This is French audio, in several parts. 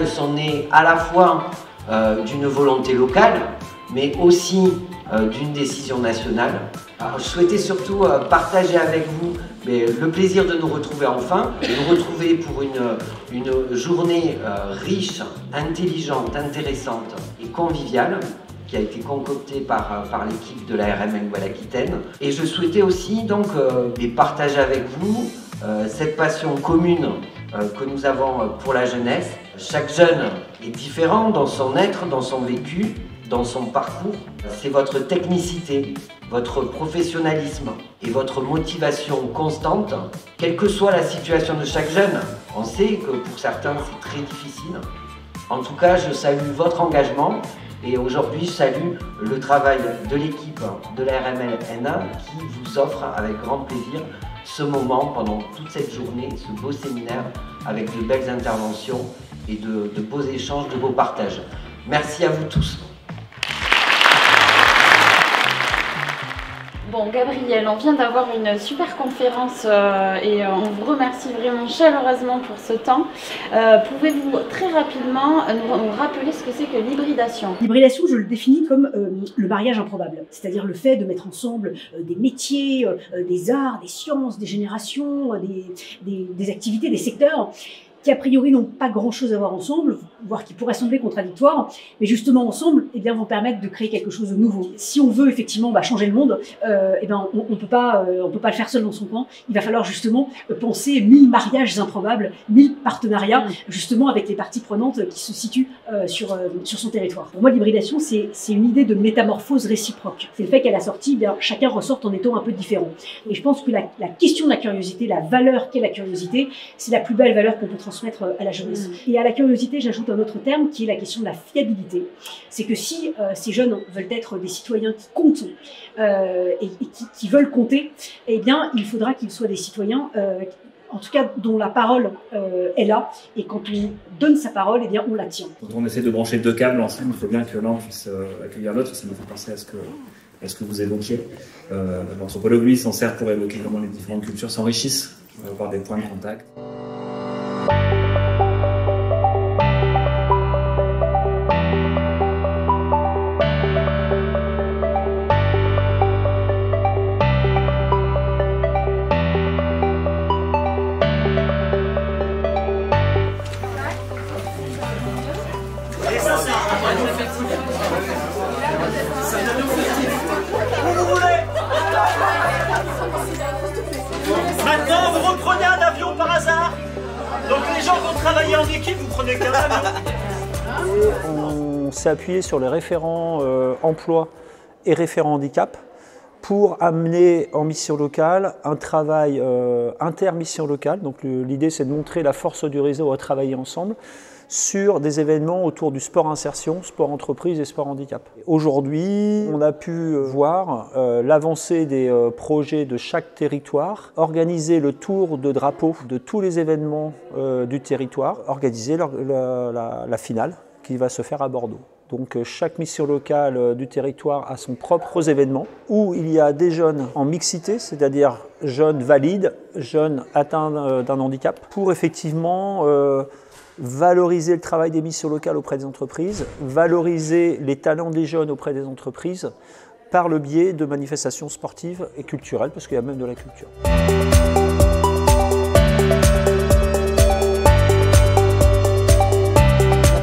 locales sont nées à la fois d'une volonté locale, mais aussi d'une décision nationale. Alors, je souhaitais surtout partager avec vous le plaisir de nous retrouver enfin, de nous retrouver pour une journée riche, intelligente, intéressante et conviviale, qui a été concoctée par l'équipe de la RML Nouvelle-Aquitaine. Et je souhaitais aussi donc partager avec vous cette passion commune que nous avons pour la jeunesse. Chaque jeune est différent dans son être, dans son vécu, dans son parcours. C'est votre technicité, votre professionnalisme et votre motivation constante, quelle que soit la situation de chaque jeune. On sait que pour certains c'est très difficile. En tout cas, je salue votre engagement et aujourd'hui je salue le travail de l'équipe de la RML NA qui vous offre avec grand plaisir ce moment pendant toute cette journée, ce beau séminaire avec de belles interventions et de beaux échanges, de beaux partages. Merci à vous tous. Bon, Gabriel, on vient d'avoir une super conférence et on vous remercie vraiment chaleureusement pour ce temps. Pouvez-vous très rapidement nous rappeler ce que c'est que l'hybridation? L'hybridation, je le définis comme le mariage improbable, c'est-à-dire le fait de mettre ensemble des métiers, des arts, des sciences, des générations, des activités, des secteurs qui a priori n'ont pas grand-chose à voir ensemble, voire qui pourraient sembler contradictoires, mais justement ensemble, eh bien, vont permettre de créer quelque chose de nouveau. Si on veut effectivement changer le monde, eh ben, on peut pas le faire seul dans son coin. Il va falloir justement penser 1000 mariages improbables, 1000 partenariats, justement avec les parties prenantes qui se situent sur son territoire. Pour moi, l'hybridation, c'est une idée de métamorphose réciproque. C'est le fait qu'à la sortie, eh bien, chacun ressorte en étant un peu différent. Et je pense que la question de la curiosité, la valeur qu'est la curiosité, c'est la plus belle valeur qu'on peut transmettre à la jeunesse. Et à la curiosité, j'ajoute un autre terme qui est la question de la fiabilité. C'est que si ces jeunes veulent être des citoyens qui comptent et qui veulent compter, eh bien, il faudra qu'ils soient des citoyens en tout cas dont la parole est là, et quand on donne sa parole, eh bien, on la tient. Quand on essaie de brancher deux câbles ensemble, il faut bien que l'un puisse accueillir l'autre. Ça me fait penser à ce que vous évoquiez. L'anthropologue, lui, s'en sert pour évoquer comment les différentes cultures s'enrichissent, avoir des points de contact. Maintenant, vous reprenez un avion par hasard. Donc les gens qui ont travaillé en équipe, vous prenez qu'un avion. On s'est appuyé sur les référents emploi et référents handicap pour amener en mission locale un travail inter-mission locale. Donc l'idée, c'est de montrer la force du réseau à travailler ensemble sur des événements autour du sport insertion, sport entreprise et sport handicap. Aujourd'hui, on a pu voir l'avancée des projets de chaque territoire, organiser le tour de drapeau de tous les événements du territoire, organiser la finale qui va se faire à Bordeaux. Donc chaque mission locale du territoire a son propre événement où il y a des jeunes en mixité, c'est-à-dire jeunes valides, jeunes atteints d'un handicap, pour effectivement valoriser le travail des missions locales auprès des entreprises, valoriser les talents des jeunes auprès des entreprises par le biais de manifestations sportives et culturelles, parce qu'il y a même de la culture.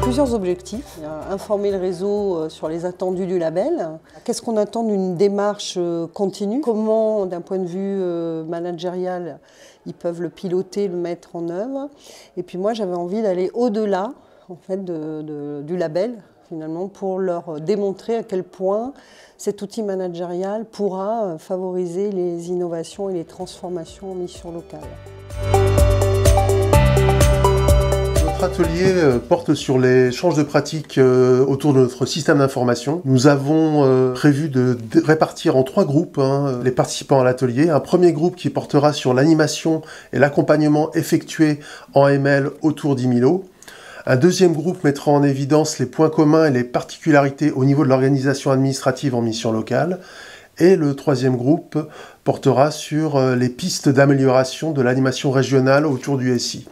Plusieurs objectifs. Informer le réseau sur les attendus du label. Qu'est-ce qu'on attend d'une démarche continue? Comment, d'un point de vue managérial, ils peuvent le piloter, le mettre en œuvre? Et puis moi, j'avais envie d'aller au-delà en fait, du label, finalement, pour leur démontrer à quel point cet outil managérial pourra favoriser les innovations et les transformations en mission locale. Notre atelier porte sur les échanges de pratiques autour de notre système d'information. Nous avons prévu de répartir en 3 groupes les participants à l'atelier. Un premier groupe qui portera sur l'animation et l'accompagnement effectué en ML autour d'IMILO. Un deuxième groupe mettra en évidence les points communs et les particularités au niveau de l'organisation administrative en mission locale. Et le troisième groupe portera sur les pistes d'amélioration de l'animation régionale autour du SI.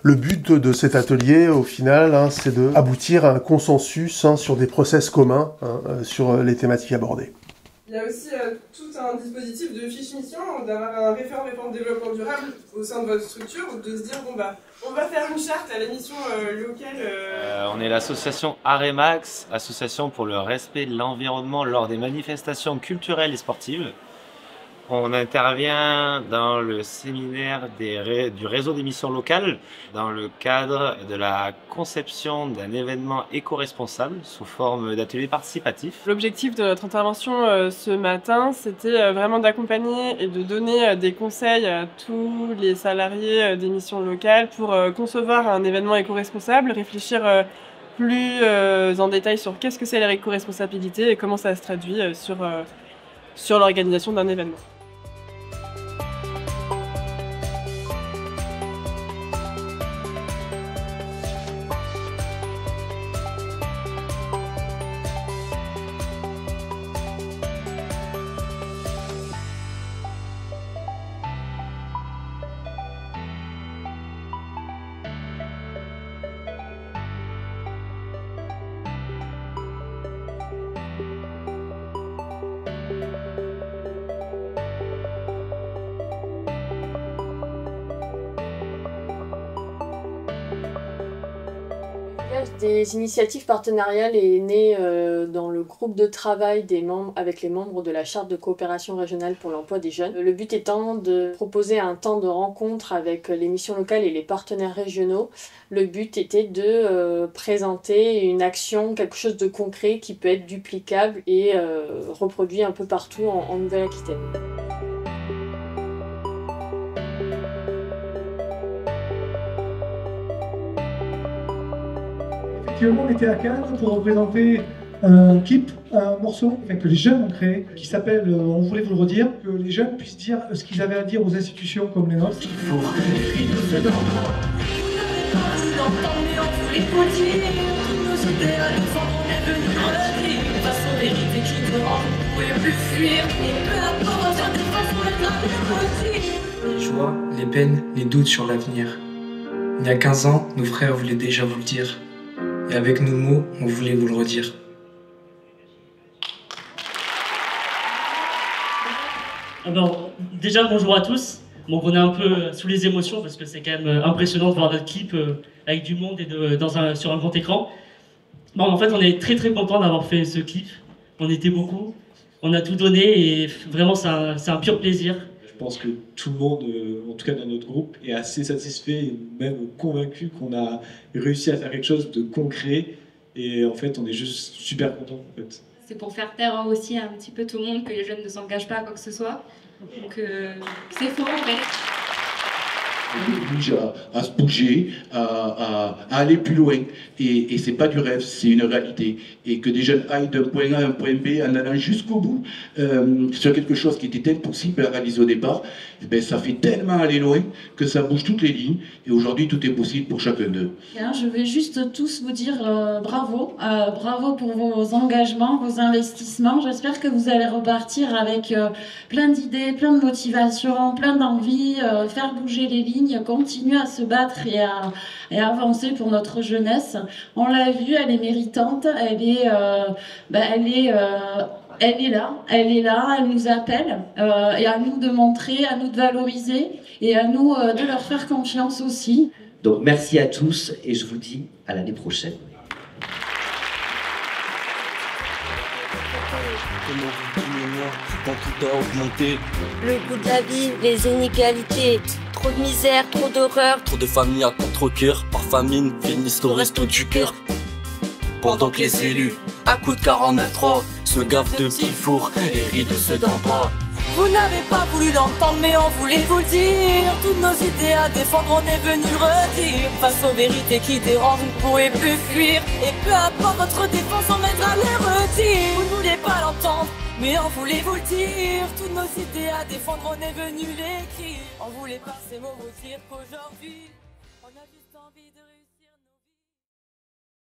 Le but de cet atelier, au final, hein, c'est d'aboutir à un consensus hein, sur des process communs hein, sur les thématiques abordées. Il y a aussi tout un dispositif de fiche mission, d'avoir un référent de développement durable au sein de votre structure, de se dire bon bah on va faire une charte à la mission locale. On est l'association Aremax, association pour le respect de l'environnement lors des manifestations culturelles et sportives. On intervient dans le séminaire du réseau des missions locales dans le cadre de la conception d'un événement éco-responsable sous forme d'atelier participatif. L'objectif de notre intervention ce matin, c'était vraiment d'accompagner et de donner des conseils à tous les salariés des missions locales pour concevoir un événement éco-responsable, réfléchir plus en détail sur qu'est-ce que c'est l'éco-responsabilité et comment ça se traduit sur l'organisation d'un événement. Des initiatives partenariales est née dans le groupe de travail avec les membres de la charte de coopération régionale pour l'emploi des jeunes. Le but étant de proposer un temps de rencontre avec les missions locales et les partenaires régionaux. Le but était de présenter une action, quelque chose de concret qui peut être duplicable et reproduit un peu partout en Nouvelle-Aquitaine. On était à Cannes pour représenter un clip, un morceau que les jeunes ont créé, qui s'appelle On voulait vous le redire, que les jeunes puissent dire ce qu'ils avaient à dire aux institutions comme les nôtres. Les joies, les peines, les doutes sur l'avenir. Il y a 15 ans, nos frères voulaient déjà vous le dire. Et avec nos mots, on voulait vous le redire. Alors, déjà bonjour à tous. Donc on est un peu sous les émotions parce que c'est quand même impressionnant de voir notre clip avec du monde et sur un grand écran. Bon, en fait, on est très content d'avoir fait ce clip. On était beaucoup, on a tout donné et vraiment c'est un pur plaisir. Je pense que tout le monde, en tout cas dans notre groupe, est assez satisfait et même convaincu qu'on a réussi à faire quelque chose de concret. Et en fait, on est juste super contents. En fait. C'est pour faire taire aussi un petit peu tout le monde que les jeunes ne s'engagent pas à quoi que ce soit. Donc c'est faux en fait. À se bouger, à aller plus loin. Et c'est pas du rêve, c'est une réalité. Et que des jeunes aillent d'un point A à un point B en allant jusqu'au bout sur quelque chose qui était impossible à réaliser au départ, et ben, ça fait tellement aller loin que ça bouge toutes les lignes. Et aujourd'hui, tout est possible pour chacun d'eux. Je vais juste tous vous dire bravo. Bravo pour vos engagements, vos investissements. J'espère que vous allez repartir avec plein d'idées, plein de motivation, plein d'envie, faire bouger les lignes, continuer à se battre et à avancer pour notre jeunesse. On l'a vu, elle est méritante, elle est là, elle nous appelle et à nous de montrer, à nous de valoriser et à nous de leur faire confiance aussi. Donc merci à tous et je vous dis à l'année prochaine. Quand tout a augmenté. Le coût de la vie, les inégalités, trop de misère, trop d'horreur. Trop de familles à contre-cœur, par famine, finissent au resto du cœur. Pendant que les élus, à coup de 49.3, se gavent de petits fours et rient de ceux d'en bas. Vous n'avez pas voulu l'entendre, mais on voulait vous le dire. Toutes nos idées à défendre, on est venu redire. Face aux vérités qui dérangent, vous ne pouvez plus fuir. Et peu importe votre défense, on m'aidera à les redire. Vous ne voulez pas l'entendre, mais on voulait vous le dire. Toutes nos idées à défendre, on est venu l'écrire. On voulait par ces mots vous dire qu'aujourd'hui, on a juste envie de réussir.